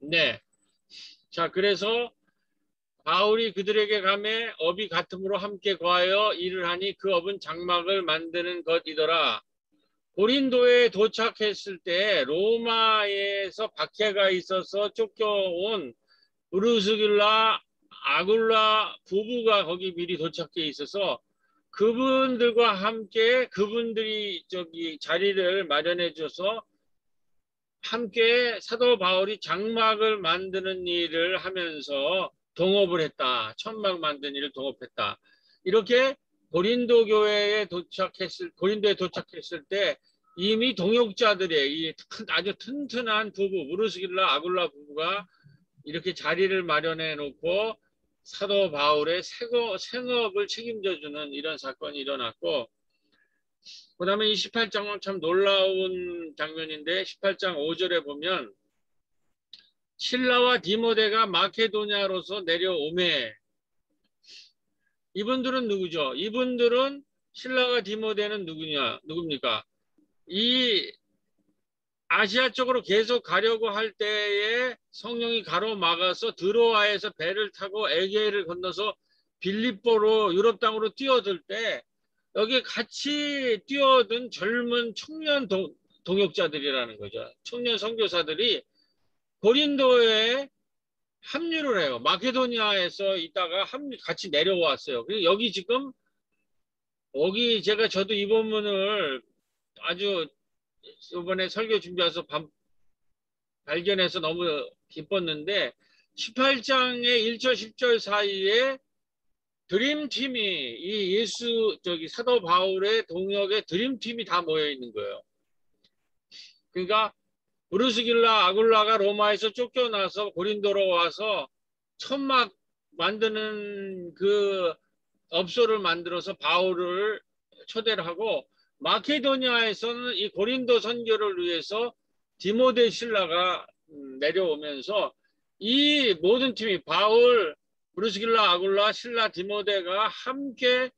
네. 자, 그래서 바울이 그들에게 가매 업이 같음으로 함께 거하여 일을 하니 그 업은 장막을 만드는 것이더라. 고린도에 도착했을 때 로마에서 박해가 있어서 쫓겨온 브루스길라 아굴라 부부가 거기 미리 도착해 있어서 그분들과 함께 그분들이 저기 자리를 마련해 줘서 함께 사도 바울이 장막을 만드는 일을 하면서 동업을 했다. 천막 만드는 일을 동업했다. 이렇게 고린도에 도착했을 때 이미 동역자들의 이 아주 튼튼한 부부, 브루스길라 아굴라 부부가 이렇게 자리를 마련해 놓고 사도 바울의 생업을 책임져 주는 이런 사건이 일어났고, 그 다음에 이 18장은 참 놀라운 장면인데 18장 5절에 보면 실라와 디모데가 마케도냐로서 내려오매, 이분들은 누구죠? 이분들은 실라와 디모데는 누굽니까? 이 아시아 쪽으로 계속 가려고 할 때에 성령이 가로막아서 드로아에서 배를 타고 에게를 건너서 빌립보로 유럽 땅으로 뛰어들 때 여기 같이 뛰어든 젊은 청년 동역자들이라는 거죠. 청년 선교사들이 고린도에 합류를 해요. 마케도니아에서 있다가 같이 내려왔어요. 그리고 여기 지금 여기 저도 이 본문을 아주 이번에 설교 준비해서 발견해서 너무 기뻤는데 18장의 1절 10절 사이에 드림팀이 이 사도 바울의 동역의 드림팀이 다 모여 있는 거예요. 그러니까 브루스길라 아굴라가 로마에서 쫓겨나서 고린도로 와서 천막 만드는 그 업소를 만들어서 바울을 초대를 하고, 마케도니아에서는 이 고린도 선교를 위해서 디모데 신라가 내려오면서 이 모든 팀이 바울, 브루스길라 아굴라, 신라, 디모데가 함께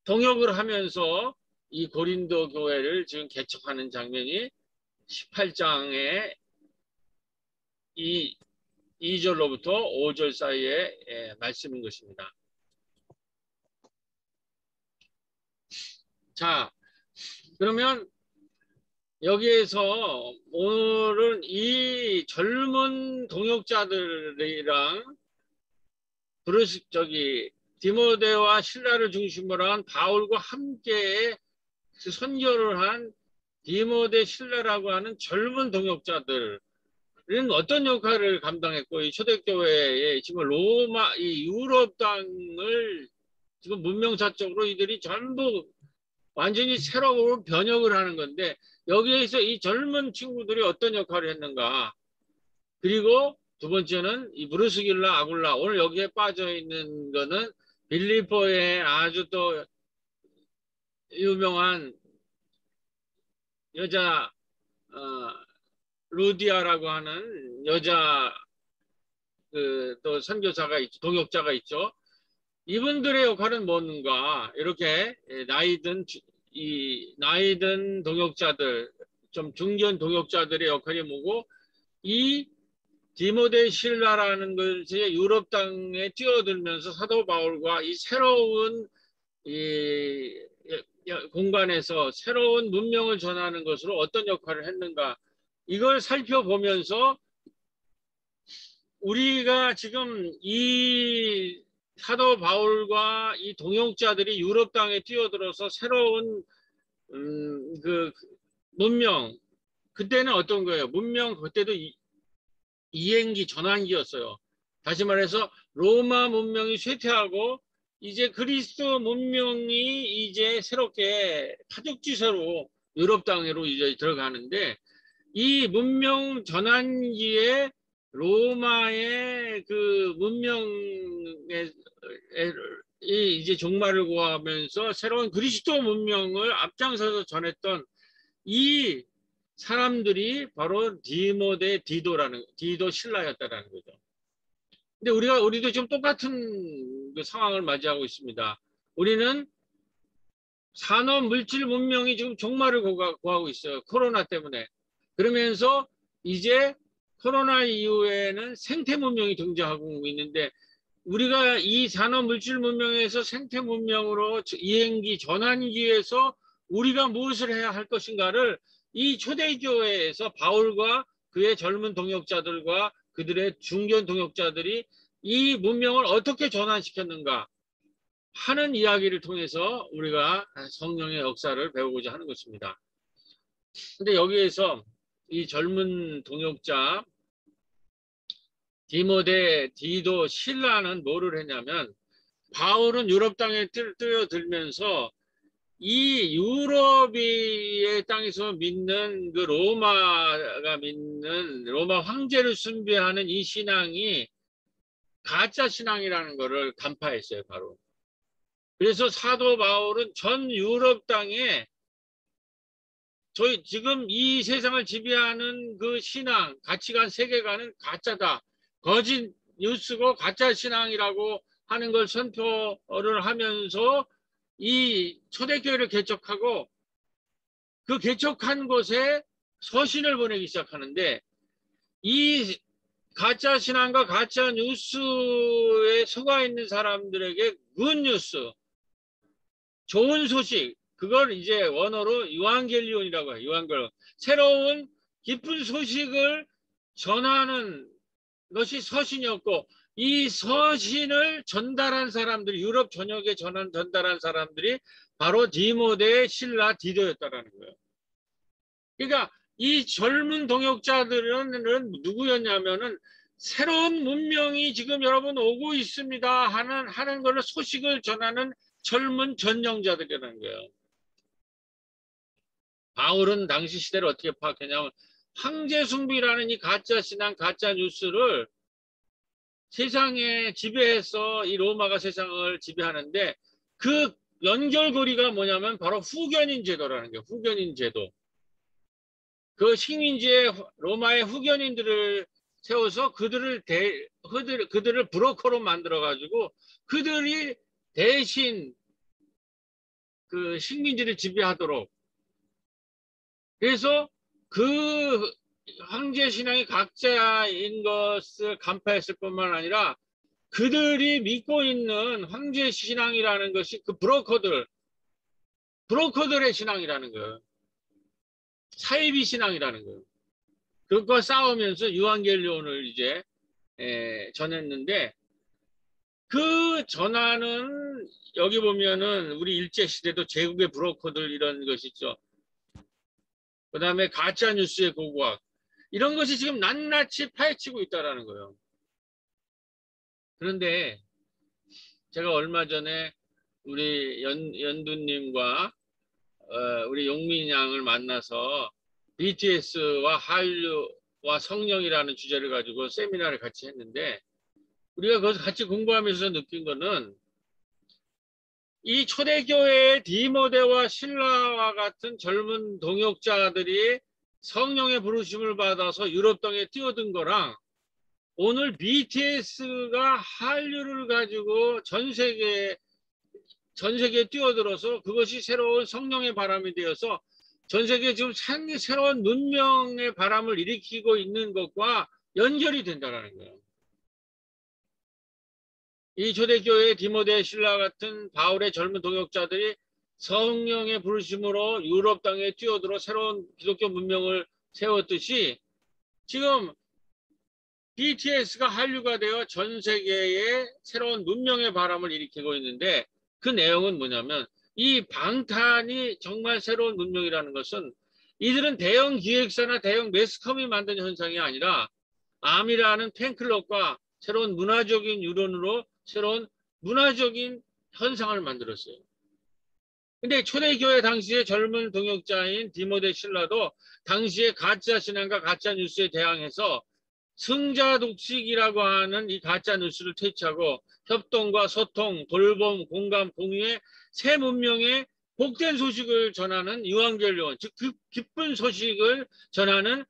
동역을 하면서 이 고린도 교회를 지금 개척하는 장면이 18장의 2절로부터 5절 사이의 말씀인 것입니다. 자, 그러면 여기에서 오늘은 이 젊은 동역자들이랑 디모데와 실라를 중심으로 한 바울과 함께 선교를 한 디모데 신라라고 하는 젊은 동역자들은 어떤 역할을 감당했고, 이 초대교회에 지금 이 유럽 땅을 지금 문명사적으로 이들이 전부 완전히 새로운 변혁을 하는 건데, 여기에서 이 젊은 친구들이 어떤 역할을 했는가. 그리고 두 번째는 이 브루스길라 아굴라, 오늘 여기에 빠져 있는 거는 빌립보의 아주 또 유명한 여자 루디아라고 하는 여자 또 선교사가 있죠. 동역자가 있죠. 이분들의 역할은 뭔가, 이렇게 나이든 동역자들, 좀 중견 동역자들의 역할이 뭐고, 이 디모데 신라라는 것이 유럽 땅에 뛰어들면서 사도 바울과 이 새로운 이 공간에서 새로운 문명을 전하는 것으로 어떤 역할을 했는가, 이걸 살펴보면서 우리가 지금 이 사도 바울과 이 동역자들이 유럽 땅에 뛰어들어서 새로운 그 문명, 그때는 어떤 거예요? 문명 그때도 이행기 전환기였어요. 다시 말해서 로마 문명이 쇠퇴하고 이제 그리스도 문명이 이제 새롭게 타족지세로 유럽 땅으로 이제 들어가는데, 이 문명 전환기에 로마의 그 문명에 이제 종말을 고하면서 새로운 그리스도 문명을 앞장서서 전했던 이 사람들이 바로 디도 신라였다라는 거죠. 근데 우리도 지금 똑같은 그 상황을 맞이하고 있습니다. 우리는 산업 물질 문명이 지금 종말을 고하고 있어요. 코로나 때문에. 그러면서 이제 코로나 이후에는 생태 문명이 등장하고 있는데 우리가 이 산업 물질 문명에서 생태 문명으로 이행기 전환기 위해서 우리가 무엇을 해야 할 것인가를 이 초대교회에서 바울과 그의 젊은 동역자들과 그들의 중견 동역자들이 이 문명을 어떻게 전환시켰는가 하는 이야기를 통해서 우리가 성령의 역사를 배우고자 하는 것입니다. 근데 여기에서 이 젊은 동역자 디모데, 디도, 실라는 뭐를 했냐면 바울은 유럽 땅에 뛰어들면서 이 유럽의 땅에서 믿는 그 로마가 믿는 로마 황제를 숭배하는 이 신앙이 가짜 신앙이라는 것을 간파했어요, 바로. 그래서 사도 바울은 전 유럽 땅에 저희 지금 이 세상을 지배하는 그 신앙, 가치관, 세계관은 가짜다. 거짓 뉴스고 가짜 신앙이라고 하는 걸 선포를 하면서 이 초대교회를 개척하고 그 개척한 곳에 서신을 보내기 시작하는데 이 가짜 신앙과 가짜 뉴스에 속아 있는 사람들에게 굿뉴스, 좋은 소식, 그걸 이제 원어로 유앙겔리온이라고 해요. 유앙겔리온. 새로운 기쁜 소식을 전하는 것이 서신이었고 이 서신을 전달한 사람들이 유럽 전역에 전달한 사람들이 바로 디모데, 실라, 디도였다라는 거예요. 그러니까 이 젊은 동역자들은 누구였냐면은 새로운 문명이 지금 여러분 오고 있습니다 하는 거를 소식을 전하는 젊은 전령자들이라는 거예요. 바울은 당시 시대를 어떻게 파악했냐면 황제숭배라는 이 가짜 신앙, 가짜 뉴스를 세상에 지배해서 이 로마가 세상을 지배하는데 그 연결고리가 뭐냐면 바로 후견인 제도라는 거예요. 후견인 제도. 그 식민지의 로마의 후견인들을 세워서 그들을 브로커로 만들어 가지고 그들이 대신 그 식민지를 지배하도록 그래서 그 황제 신앙이 가짜인 것을 간파했을 뿐만 아니라 그들이 믿고 있는 황제 신앙이라는 것이 그 브로커들의 신앙이라는 거예요. 사이비 신앙이라는 거예요. 그것과 싸우면서 유앙겔리온을 이제 전했는데 그 전하는 여기 보면은 우리 일제시대도 제국의 브로커들 이런 것이 있죠. 그 다음에 가짜뉴스의 고고학 이런 것이 지금 낱낱이 파헤치고 있다는 거예요. 그런데 제가 얼마 전에 우리 연두님과 우리 용민 양을 만나서 BTS와 한류와 성령이라는 주제를 가지고 세미나를 같이 했는데 우리가 거기서 같이 공부하면서 느낀 거는 이 초대교회의 디모데와 실라와 같은 젊은 동역자들이 성령의 부르심을 받아서 유럽 땅에 뛰어든 거랑 오늘 BTS가 한류를 가지고 전 세계에 뛰어들어서 그것이 새로운 성령의 바람이 되어서 전 세계에 지금 새로운 문명의 바람을 일으키고 있는 것과 연결이 된다는 거예요. 이 초대교회의 디모데, 실라 같은 바울의 젊은 동역자들이 성령의 부르심으로 유럽 땅에 뛰어들어 새로운 기독교 문명을 세웠듯이 지금 BTS가 한류가 되어 전 세계에 새로운 문명의 바람을 일으키고 있는데 그 내용은 뭐냐면 이 방탄이 정말 새로운 문명이라는 것은 이들은 대형 기획사나 대형 매스컴이 만든 현상이 아니라 암이라는 팬클럽과 새로운 문화적인 유론으로 새로운 문화적인 현상을 만들었어요. 근데 초대교회 당시의 젊은 동역자인 디모데 실라도 당시의 가짜 신앙과 가짜 뉴스에 대항해서 승자 독식이라고 하는 이 가짜 뉴스를 퇴치하고 협동과 소통, 돌봄, 공감, 공유의 새 문명의 복된 소식을 전하는 유앙겔리온, 즉 기쁜 소식을 전하는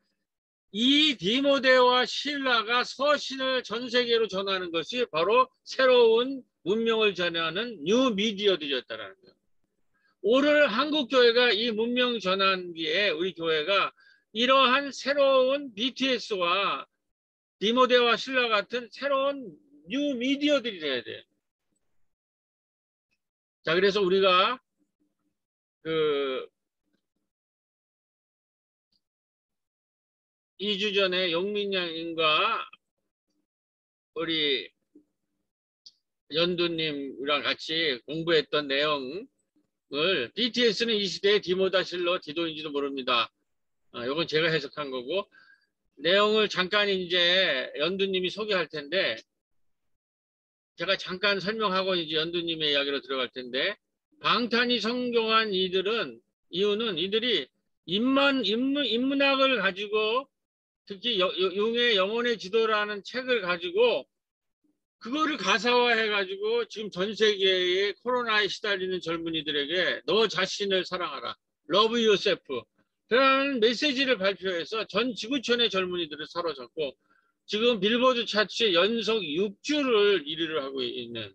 이 디모데와 실라가 서신을 전 세계로 전하는 것이 바로 새로운 문명을 전하는 뉴 미디어들이었다는 거예요. 오늘 한국 교회가 이 문명 전환기에 우리 교회가 이러한 새로운 BTS와 디모데와 신라 같은 새로운 뉴 미디어들이 돼야 돼. 자, 그래서 우리가 그 2주 전에 용민양님과 우리 연두님이랑 같이 공부했던 내용을 BTS는 이 시대의 디모다 실로 디도인지도 모릅니다. 이건 제가 해석한 거고 내용을 잠깐 이제 연두님이 소개할 텐데 제가 잠깐 설명하고 이제 연두님의 이야기로 들어갈 텐데 방탄이 성공한 이유는 이들이 인문학을 가지고 특히 융의 영혼의 지도라는 책을 가지고 그거를 가사화해가지고 지금 전 세계의 코로나에 시달리는 젊은이들에게 너 자신을 사랑하라. Love yourself. 그런 메시지를 발표해서 전 지구촌의 젊은이들을 사로잡고 지금 빌보드 차트에 연속 6주를 1위를 하고 있는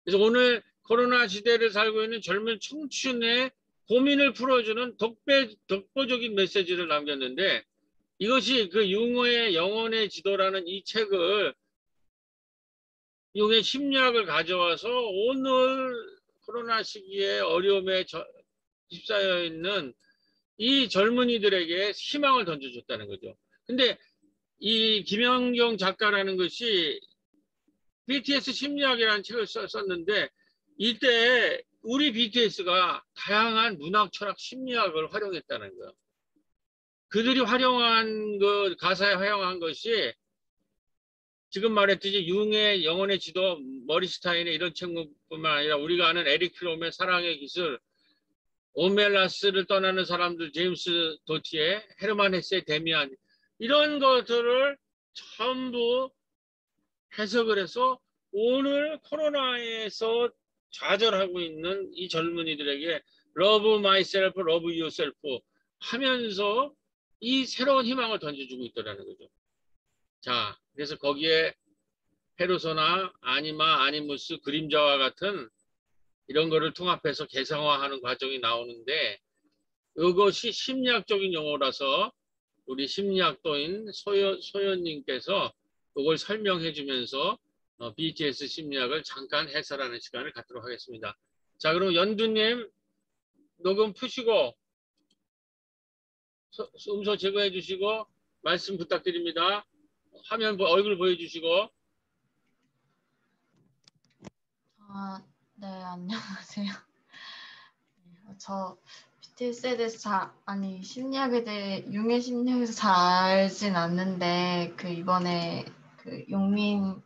그래서 오늘 코로나 시대를 살고 있는 젊은 청춘의 고민을 풀어주는 독보적인 메시지를 남겼는데 이것이 그 융의 영혼의 지도라는 이 책을 융의 심리학을 가져와서 오늘 코로나 시기에 어려움에 휩싸여 있는 이 젊은이들에게 희망을 던져줬다는 거죠. 근데 이 김연경 작가라는 것이 BTS 심리학이라는 책을 썼는데 이때 우리 BTS가 다양한 문학, 철학, 심리학을 활용했다는 거예요. 그들이 활용한 가사에 활용한 것이 지금 말했듯이 융의 영혼의 지도, 머리스타인의 이런 책뿐만 아니라 우리가 아는 에릭 플롬의 사랑의 기술, 오멜라스를 떠나는 사람들, 제임스 도티의 헤르만 헤세의 데미안 이런 것들을 전부 해석을 해서 오늘 코로나에서 좌절하고 있는 이 젊은이들에게 Love myself, love yourself 하면서 이 새로운 희망을 던져주고 있더라는 거죠. 자, 그래서 거기에 페르소나, 아니마, 아니무스, 그림자와 같은 이런 거를 통합해서 개성화하는 과정이 나오는데 이것이 심리학적인 용어라서 우리 심리학도인 소연님께서 이걸 설명해 주면서 BTS 심리학을 잠깐 해설하는 시간을 갖도록 하겠습니다. 자, 그럼 연두님 녹음 푸시고 음소 제거해 주시고 말씀 부탁드립니다. 화면 얼굴 보여주시고. 네, 안녕하세요. 저 BTS에 대해서 심리학에 대해 융의 심리학에서 잘 알진 않는데 이번에 용민이랑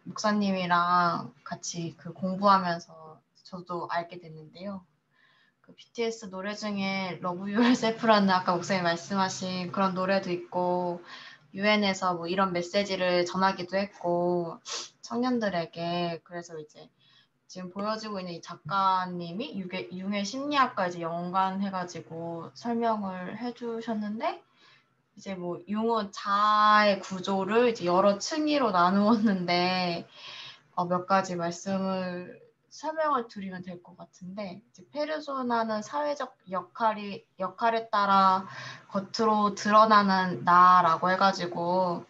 목사님이랑 같이 공부하면서 저도 알게 됐는데요. BTS 노래 중에 Love Yourself라는 아까 목사님 말씀하신 그런 노래도 있고 유엔에서 뭐 이런 메시지를 전하기도 했고 청년들에게 그래서 이제 지금 보여지고 있는 이 작가님이 융의 심리학과 이제 연관해가지고 설명을 해주셨는데 이제 뭐 융은 자아의 구조를 이제 여러 층위로 나누었는데 몇 가지 설명을 드리면 될 것 같은데 이제 페르소나는 사회적 역할에 따라 겉으로 드러나는 나라고 해가지고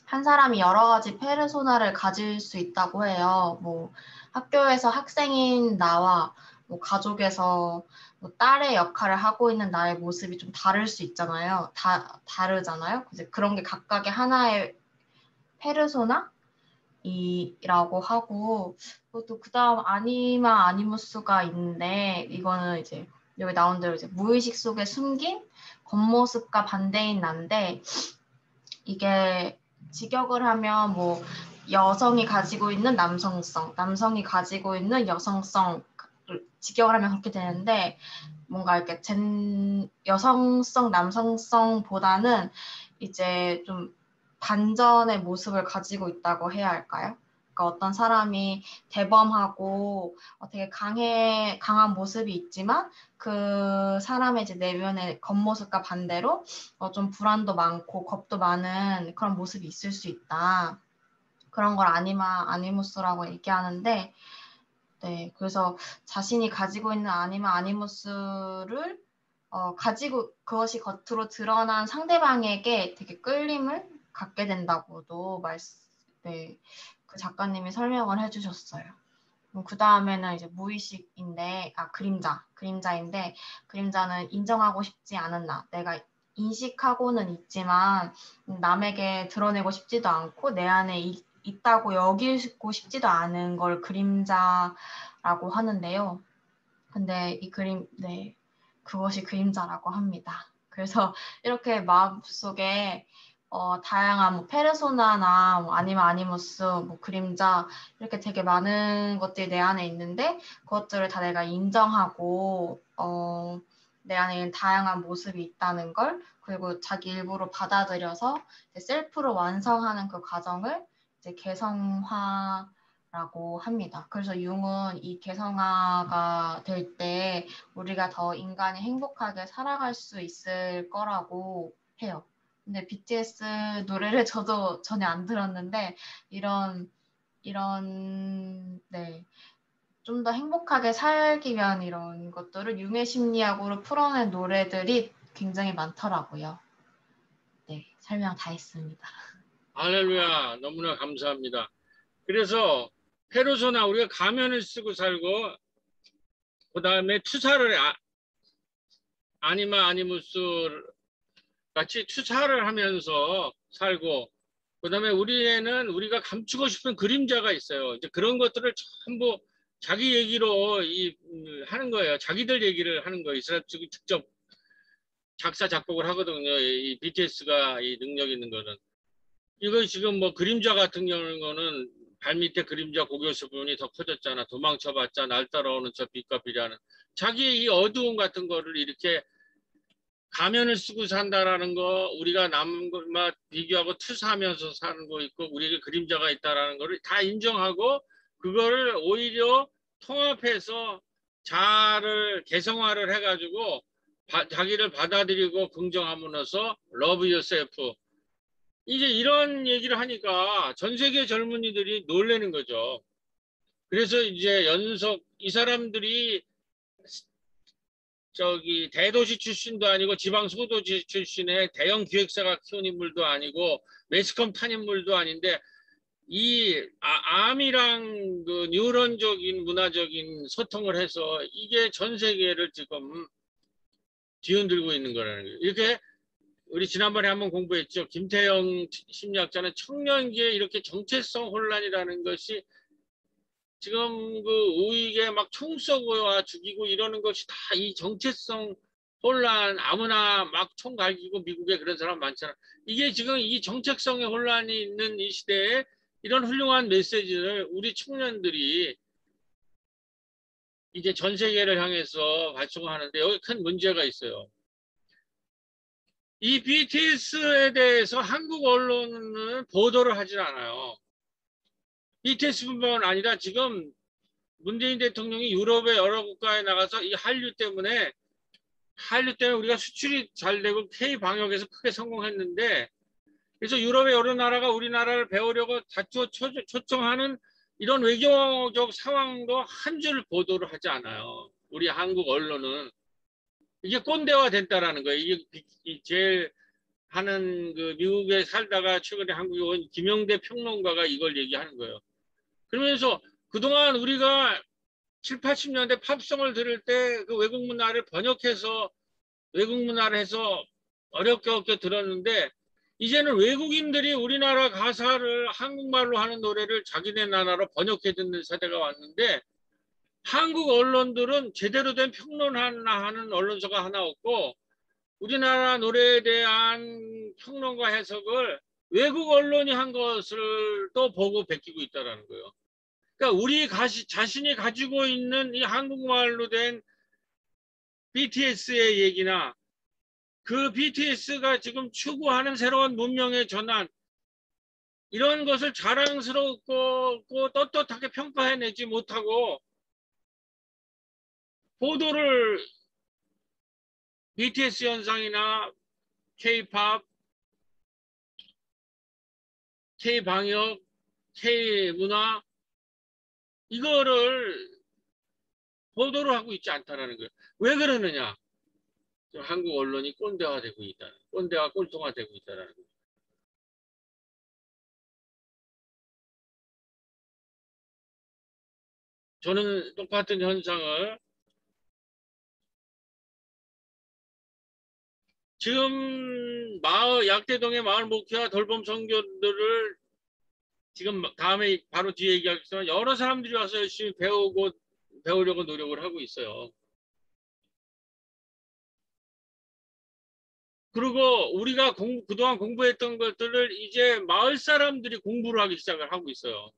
한 사람이 여러 가지 페르소나를 가질 수 있다고 해요. 뭐 학교에서 학생인 나와 뭐 가족에서 뭐 딸의 역할을 하고 있는 나의 모습이 좀 다를 수 있잖아요. 다르잖아요. 이제 그런 게 각각의 하나의 페르소나이라고 하고 또 그다음 아니마 아니무스가 있는데 이거는 이제 여기 나온 대로 이제 무의식 속에 숨긴 겉모습과 반대인 나인데 이게 직역을 하면 뭐 여성이 가지고 있는 남성성, 남성이 가지고 있는 여성성 직역을 하면 그렇게 되는데 뭔가 이렇게 여성성, 남성성보다는 이제 좀 반전의 모습을 가지고 있다고 해야 할까요? 그러니까 어떤 사람이 대범하고 되게 강한 모습이 있지만 그 사람의 이제 내면의 겉모습과 반대로 좀 불안도 많고 겁도 많은 그런 모습이 있을 수 있다. 그런 걸 아니무스라고 얘기하는데 네, 그래서 자신이 가지고 있는 아니무스를 가지고 그것이 겉으로 드러난 상대방에게 되게 끌림을 갖게 된다고도 네, 그 작가님이 설명을 해주셨어요. 그 다음에는 이제 무의식인데, 그림자인데, 그림자는 인정하고 싶지 않은 나, 내가 인식하고는 있지만 남에게 드러내고 싶지도 않고 내 안에 있다고 여기고 싶지도 않은 걸 그림자라고 하는데요. 근데 네, 그것이 그림자라고 합니다. 그래서 이렇게 마음속에 다양한 뭐 페르소나나 뭐 아니머스, 뭐 그림자 이렇게 되게 많은 것들이 내 안에 있는데 그것들을 다 내가 인정하고 내 안에 있는 다양한 모습이 있다는 걸 그리고 자기 일부러 받아들여서 셀프로 완성하는 그 과정을 이제 개성화라고 합니다. 그래서 융은 이 개성화가 될 때 우리가 더 인간이 행복하게 살아갈 수 있을 거라고 해요. 근데 BTS 노래를 저도 전혀 안 들었는데 네. 좀 더 행복하게 살기 위한 이런 것들을 융의 심리학으로 풀어낸 노래들이 굉장히 많더라고요. 네, 설명 다 했습니다. 할렐루야. 너무나 감사합니다. 그래서 페르소나 우리가 가면을 쓰고 살고 그 다음에 투사를 아니무스 같이 투사를 하면서 살고 그다음에 우리에는 우리가 감추고 싶은 그림자가 있어요. 이제 그런 것들을 전부 자기 얘기로 하는 거예요. 자기들 얘기를 하는 거예요. 이 사람 직접 작사 작곡을 하거든요. 이 BTS가 이 능력 있는 거는. 이거 지금 뭐 그림자 같은 경우는 발밑에 그림자 고교수 부분이 더 커졌잖아. 도망쳐봤자 날 따라오는 저 빛과 비라는 자기의 이 어두움 같은 거를 이렇게 가면을 쓰고 산다라는 거, 우리가 남과 비교하고 투사하면서 사는 거 있고, 우리에게 그림자가 있다라는 거를 다 인정하고, 그거를 오히려 통합해서 자아를 개성화를 해가지고, 자기를 받아들이고 긍정함으로써 love yourself. 이제 이런 얘기를 하니까 전 세계 젊은이들이 놀라는 거죠. 그래서 이제 이 사람들이 대도시 출신도 아니고 지방 소도시 출신의 대형 기획사가 키운 인물도 아니고 매스컴 탄 인물도 아닌데 이 암이랑 그 뉴런적인 문화적인 소통을 해서 이게 전 세계를 지금 뒤흔들고 있는 거라는 거예요. 이렇게 우리 지난번에 한번 공부했죠. 김태영 심리학자는 청년기에 이렇게 정체성 혼란이라는 것이 지금 그 우익에 막 총 쏘고 죽이고 이러는 것이 다 이 정체성 혼란, 아무나 막 총 갈기고 미국에 그런 사람 많잖아. 이게 지금 이 정체성의 혼란이 있는 이 시대에 이런 훌륭한 메시지를 우리 청년들이 이제 전 세계를 향해서 발송하는데 여기 큰 문제가 있어요. 이 BTS에 대해서 한국 언론은 보도를 하질 않아요. BTS뿐만 아니라 지금 문재인 대통령이 유럽의 여러 국가에 나가서 이 한류 때문에 우리가 수출이 잘 되고 K 방역에서 크게 성공했는데 그래서 유럽의 여러 나라가 우리나라를 배우려고 초청하는 이런 외교적 상황도 한 줄 보도를 하지 않아요. 우리 한국 언론은 이게 꼰대화 됐다라는 거예요. 이게 제일 하는 그 미국에 살다가 최근에 한국에 온 김영대 평론가가 이걸 얘기하는 거예요. 그러면서 그동안 우리가 7, 80년대 팝송을 들을 때 그 외국 문화를 번역해서 외국 문화를 해서 어렵게 들었는데 이제는 외국인들이 우리나라 가사를 한국말로 하는 노래를 자기네 나라로 번역해 듣는 세대가 왔는데 한국 언론들은 제대로 된 평론하는 언론사가 하나 없고 우리나라 노래에 대한 평론과 해석을 외국 언론이 한 것을 또 보고 베끼고 있다는 거예요. 그러니까 우리 자신이 가지고 있는 이 한국말로 된 BTS의 얘기나 그 BTS가 지금 추구하는 새로운 문명의 전환 이런 것을 자랑스럽고 떳떳하게 평가해내지 못하고 보도를 BTS 현상이나 K-팝, K-방역, K-문화 이거를 보도를 하고 있지 않다는 거예요. 왜 그러느냐? 한국 언론이 꼰대화되고 있다. 꼰대와 꼴통화되고 있다라는 거죠. 저는 똑같은 현상을 지금 약대동의 마을 목회와 돌봄 선교들을 지금 다음에 바로 뒤에 얘기하겠지만 여러 사람들이 와서 열심히 배우려고 노력을 하고 있어요. 그리고 우리가 그동안 공부했던 것들을 이제 마을 사람들이 공부를 하기 시작을 하고 있어요.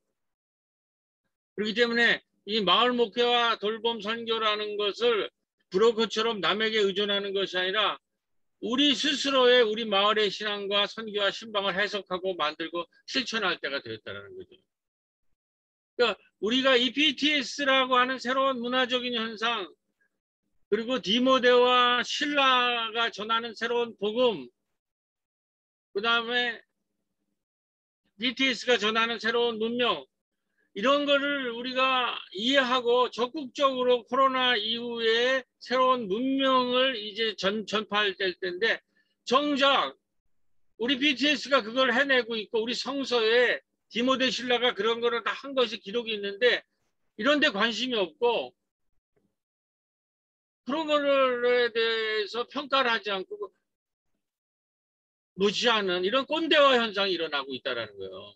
그렇기 때문에 이 마을 목회와 돌봄 선교라는 것을 브로커처럼 남에게 의존하는 것이 아니라 우리 스스로의 우리 마을의 신앙과 선교와 신방을 해석하고 만들고 실천할 때가 되었다는 거죠. 그러니까 우리가 이 BTS라고 하는 새로운 문화적인 현상, 그리고 디모데와 신라가 전하는 새로운 복음, 그 다음에 BTS가 전하는 새로운 문명, 이런 거를 우리가 이해하고 적극적으로 코로나 이후에 새로운 문명을 이제 전파할 텐데, 정작 우리 BTS가 그걸 해내고 있고 우리 성서에 디모데 신라가 그런 거를 다 한 것이 기록이 있는데 이런 데 관심이 없고 그런 거에 대해서 평가를 하지 않고 무시하는 이런 꼰대화 현상이 일어나고 있다는 거예요.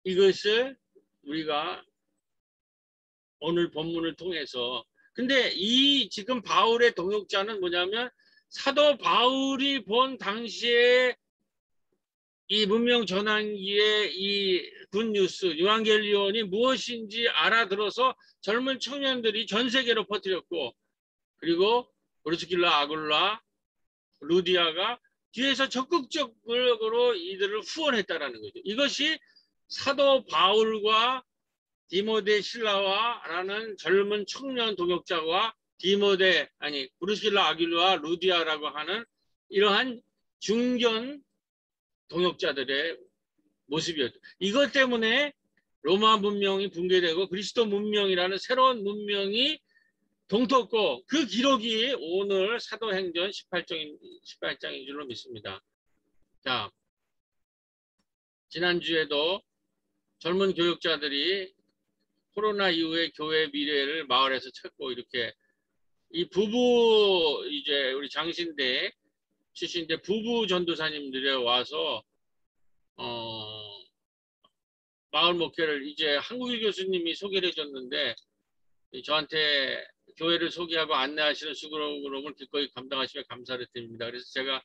이것을 우리가 오늘 본문을 통해서, 근데 이 지금 바울의 동역자는 뭐냐면 사도 바울이 본 당시에 이 문명 전환기의 이 굿뉴스, 유앙겔리온이 무엇인지 알아들어서 젊은 청년들이 전 세계로 퍼뜨렸고, 그리고 브리스길라, 아굴라, 루디아가 뒤에서 적극적으로 이들을 후원했다라는 거죠. 이것이 사도 바울과 디모데 신라와라는 젊은 청년 동역자와 브리스길라, 아굴라와 루디아라고 하는 이러한 중견 동역자들의 모습이었죠. 이것 때문에 로마 문명이 붕괴되고 그리스도 문명이라는 새로운 문명이 동텄고, 그 기록이 오늘 사도행전 18장인 줄로 믿습니다. 자, 지난주에도 젊은 교육자들이 코로나 이후에 교회 미래를 마을에서 찾고 이렇게 이 부부, 이제 우리 장신대 출신대 부부 전도사님들이 와서 마을 목회를 이제 한국일 교수님이 소개를 해줬는데, 저한테 교회를 소개하고 안내하시는 수고로움을 기꺼이 감당하시며 감사를 드립니다. 그래서 제가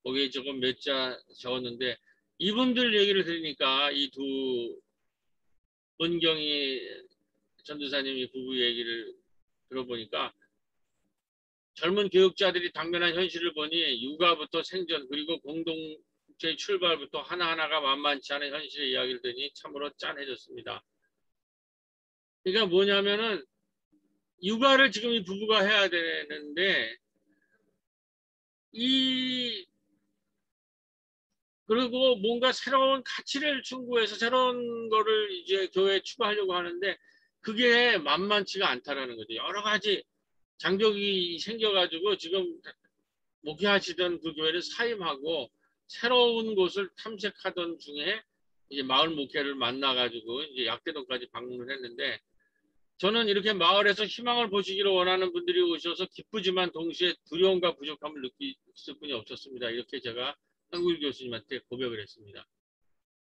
거기에 조금 몇 자 적었는데, 이분들 얘기를 들으니까 이 두 은경이 전도사님이 부부 얘기를 들어보니까 젊은 교육자들이 당면한 현실을 보니 육아부터 생존, 그리고 공동체의 출발부터 하나하나가 만만치 않은 현실의 이야기를 들으니 참으로 짠해졌습니다. 그러니까 뭐냐면은 육아를 지금 이 부부가 해야 되는데, 그리고 뭔가 새로운 가치를 추구해서 새로운 거를 이제 교회에 추구하려고 하는데 그게 만만치가 않다라는 거죠. 여러 가지 장벽이 생겨가지고 지금 목회하시던 그 교회를 사임하고 새로운 곳을 탐색하던 중에 이제 마을 목회를 만나가지고 이제 약대동까지 방문을 했는데, 저는 이렇게 마을에서 희망을 보시기를 원하는 분들이 오셔서 기쁘지만 동시에 두려움과 부족함을 느낄 뿐이 없었습니다. 이렇게 제가 한국일 교수님한테 고백을 했습니다.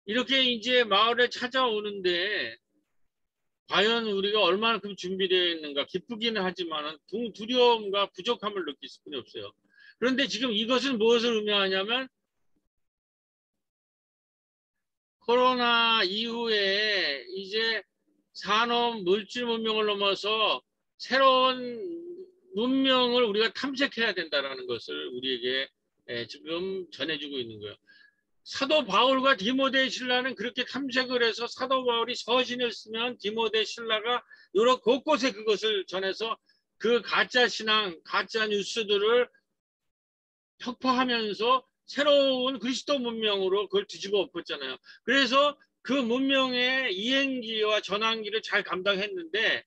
이렇게 이제 마을에 찾아오는데 과연 우리가 얼마만큼 준비되어 있는가, 기쁘기는 하지만 두려움과 부족함을 느낄 수뿐이 없어요. 그런데 지금 이것은 무엇을 의미하냐면 코로나 이후에 이제 산업 물질 문명을 넘어서 새로운 문명을 우리가 탐색해야 된다는 것을 우리에게 지금 전해주고 있는 거예요. 사도 바울과 디모데 신라는 그렇게 탐색을 해서 사도 바울이 서신을 쓰면 디모데 신라가 여러 곳곳에 그것을 전해서 그 가짜 신앙, 가짜 뉴스들을 혁파하면서 새로운 그리스도 문명으로 그걸 뒤집어 엎었잖아요. 그래서 그 문명의 이행기와 전환기를 잘 감당했는데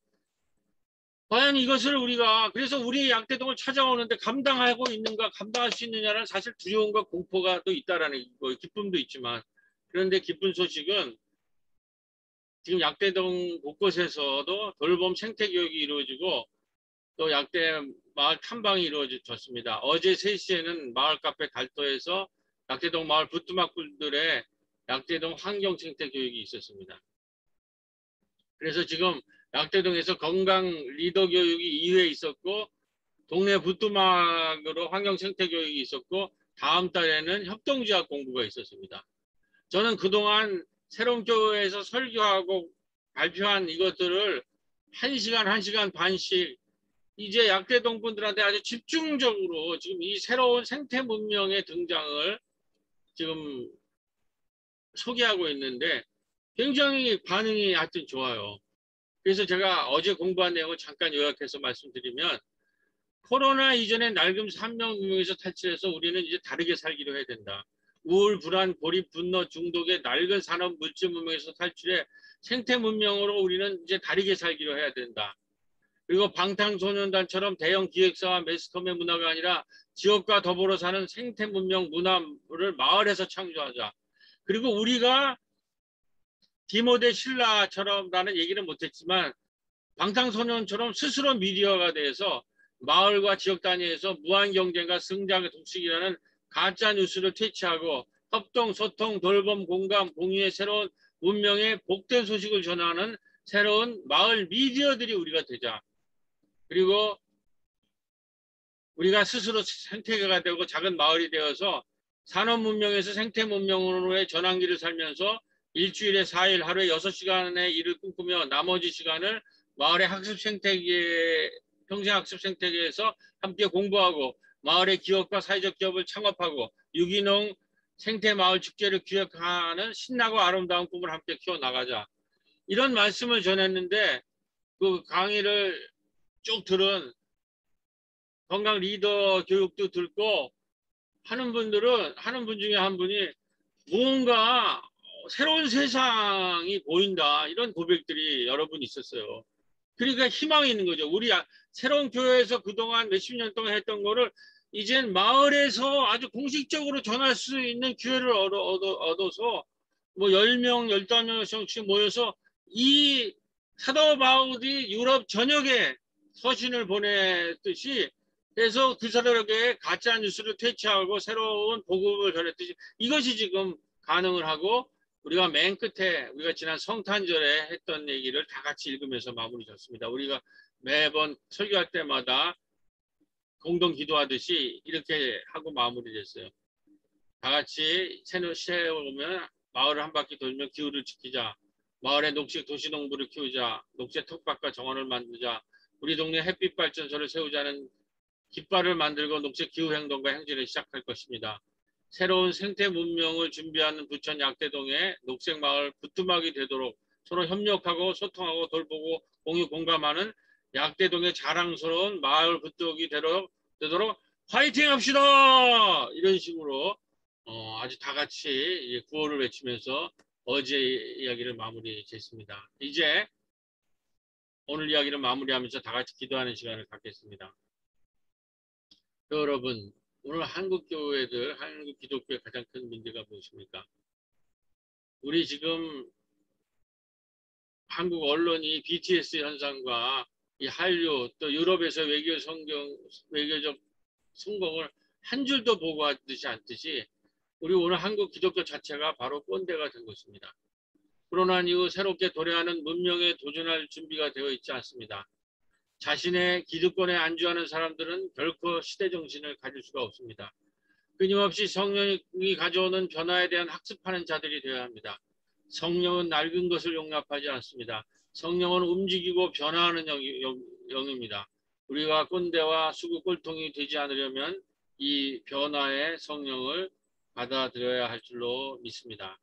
과연 이것을 우리가 그래서 우리 약대동을 찾아오는데 감당하고 있는가, 감당할 수 있느냐는 사실 두려움과 공포가 또 있다라는 거, 기쁨도 있지만, 그런데 기쁜 소식은 지금 약대동 곳곳에서도 돌봄 생태 교육이 이루어지고 또 약대 마을 탐방이 이루어졌습니다. 어제 3시에는 마을 카페 달도에서 약대동 마을 부뚜막꾼들의 약대동 환경 생태 교육이 있었습니다. 그래서 지금 약대동에서 건강 리더 교육이 2회 있었고 동네 부뚜막으로 환경 생태 교육이 있었고 다음 달에는 협동지학 공부가 있었습니다. 저는 그동안 새로운 교회에서 설교하고 발표한 이것들을 1시간, 1시간 반씩 이제 약대동 분들한테 아주 집중적으로 지금 이 새로운 생태 문명의 등장을 지금 소개하고 있는데 굉장히 반응이 하여튼 좋아요. 그래서 제가 어제 공부한 내용을 잠깐 요약해서 말씀드리면 코로나 이전에 낡은 산명 문명에서 탈출해서 우리는 이제 다르게 살기로 해야 된다. 우울, 불안, 고립, 분노, 중독의 낡은 산업 물질 문명에서 탈출해 생태 문명으로 우리는 이제 다르게 살기로 해야 된다. 그리고 방탄소년단처럼 대형 기획사와 매스컴의 문화가 아니라 지역과 더불어 사는 생태 문명 문화를 마을에서 창조하자. 그리고 우리가 디모데 신라처럼 라는 얘기는 못했지만 방탄소년처럼 스스로 미디어가 돼서 마을과 지역 단위에서 무한 경쟁과 승자의 독식이라는 가짜 뉴스를 퇴치하고 협동, 소통, 돌봄, 공감, 공유의 새로운 문명의 복된 소식을 전하는 새로운 마을 미디어들이 우리가 되자. 그리고 우리가 스스로 생태계가 되고 작은 마을이 되어서 산업 문명에서 생태 문명으로의 전환기를 살면서 일주일에 4일 하루에 6시간의 일을 꿈꾸며 나머지 시간을 마을의 학습 생태계, 평생학습 생태계에서 함께 공부하고 마을의 기업과 사회적 기업을 창업하고 유기농 생태마을 축제를 기획하는 신나고 아름다운 꿈을 함께 키워나가자. 이런 말씀을 전했는데 그 강의를 쭉 들은 건강 리더 교육도 듣고 하는 분 중에 한 분이 뭔가 새로운 세상이 보인다. 이런 고백들이 여러 분 있었어요. 그러니까 희망이 있는 거죠. 우리 새로운 교회에서 그동안 몇십 년 동안 했던 거를 이젠 마을에서 아주 공식적으로 전할 수 있는 기회를 얻어서 뭐 10명, 15명씩 모여서 이 사도 바울이 유럽 전역에 서신을 보냈듯이 해서 그 사람에게 가짜 뉴스를 퇴치하고 새로운 복음을 전했듯이 이것이 지금 가능을 하고 우리가 맨 끝에 우리가 지난 성탄절에 했던 얘기를 다 같이 읽으면서 마무리 졌습니다. 우리가 매번 설교할 때마다 공동 기도하듯이 이렇게 하고 마무리 됐어요. 다 같이 세우면 마을을 한 바퀴 돌며 기후를 지키자. 마을의 녹색 도시농부를 키우자. 녹색 텃밭과 정원을 만들자. 우리 동네 햇빛 발전소를 세우자는 깃발을 만들고 녹색 기후행동과 행진을 시작할 것입니다. 새로운 생태 문명을 준비하는 부천 약대동의 녹색마을 부뚜막이 되도록 서로 협력하고 소통하고 돌보고 공유 공감하는 약대동의 자랑스러운 마을 부뚜막이 되도록 화이팅 합시다! 이런 식으로 아주 다 같이 구호를 외치면서 어제 이야기를 마무리 짓습니다. 이제 오늘 이야기를 마무리하면서 다 같이 기도하는 시간을 갖겠습니다. 여러분, 오늘 한국 교회들, 한국 기독교의 가장 큰 문제가 무엇입니까? 우리 지금 한국 언론이 BTS 현상과 이 한류 또 유럽에서 외교적 성공을 한 줄도 보고하듯이 않듯이 우리 오늘 한국 기독교 자체가 바로 꼰대가 된 것입니다. 코로나 이후 새롭게 도래하는 문명에 도전할 준비가 되어 있지 않습니다. 자신의 기득권에 안주하는 사람들은 결코 시대정신을 가질 수가 없습니다. 끊임없이 성령이 가져오는 변화에 대한 학습하는 자들이 되어야 합니다. 성령은 낡은 것을 용납하지 않습니다. 성령은 움직이고 변화하는 영입니다. 우리가 꼰대와 수구 꼴통이 되지 않으려면 이 변화의 성령을 받아들여야 할 줄로 믿습니다.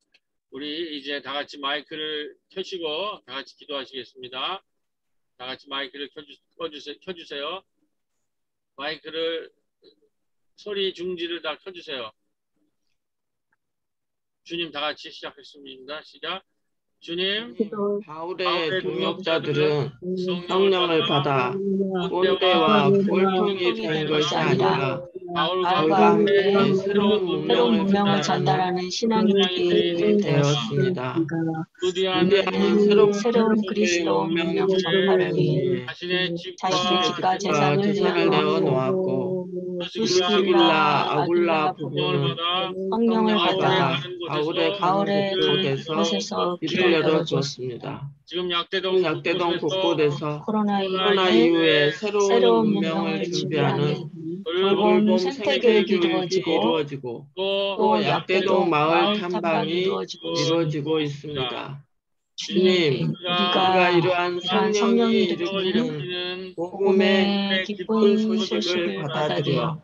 우리 이제 다 같이 마이크를 켜시고 다 같이 기도하시겠습니다. 다 같이 마이크를 켜주세요. 마이크를 소리 중지를 다 켜주세요. 주님 다 같이 시작했습니다. 시작. 주님, 바울의 동역자들은 성령을 받아 꼰대와 꼴통이 된 것이 아니라 바울과 함께 새로운 문명을 전달하는 신앙인들이 되었습니다. 루디아는 새로운 그리스도 문명 전파를 위해 자신의 집과 재산을 내어놓았고, 프리스길라, 아굴라 부부는 성령을 받아 바울의 곳에서 길을 열어주었습니다. 지금 약대동 곳곳에서 코로나 이후에 새로운 문명을 준비하는 돌봄 생태교육이 이루어지고 또 약대동 마을 탐방이 이루어지고 있습니다. 주님, 우리가 이러한 성령이 일으키는 복음의 기쁜 소식을 받아들여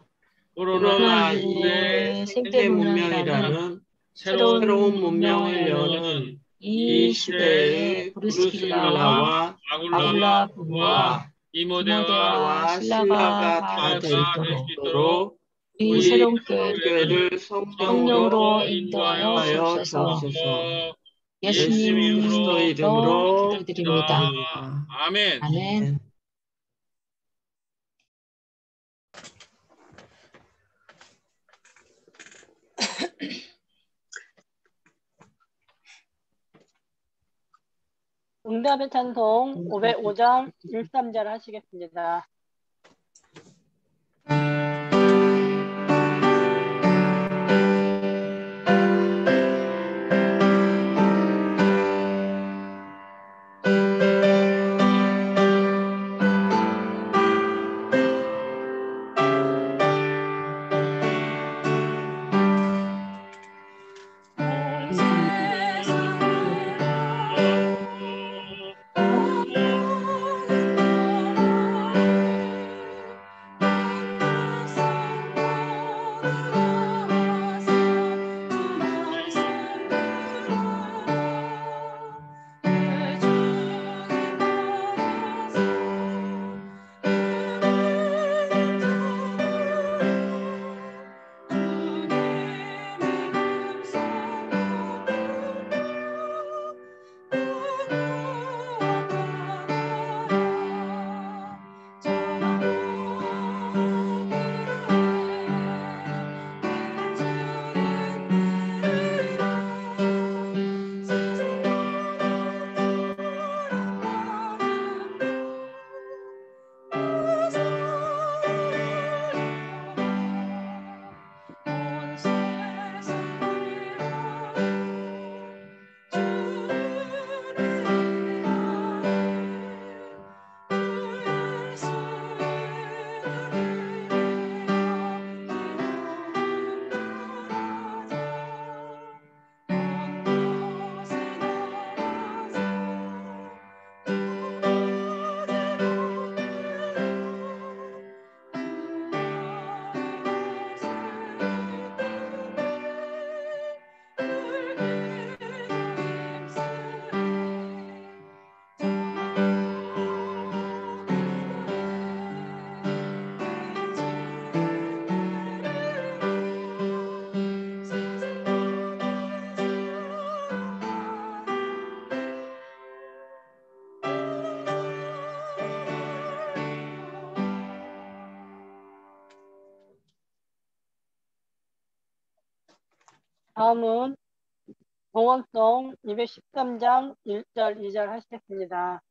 코로나 이후의 생태 문명이라는 새로운 문명을 여는 이 시대의 브루스길라와 아굴라 부부와 디모데와 실라가 다 될 수 있도록 우리 새로운 교회를 성령으로 인도하여 주옵소서. 예수님 그리스도의 이름으로 기도드립니다. 아멘. 아멘. 응답의 찬송 505장 1~3절 하시겠습니다. 다음은 봉헌송 213장 1절 2절 하시겠습니다.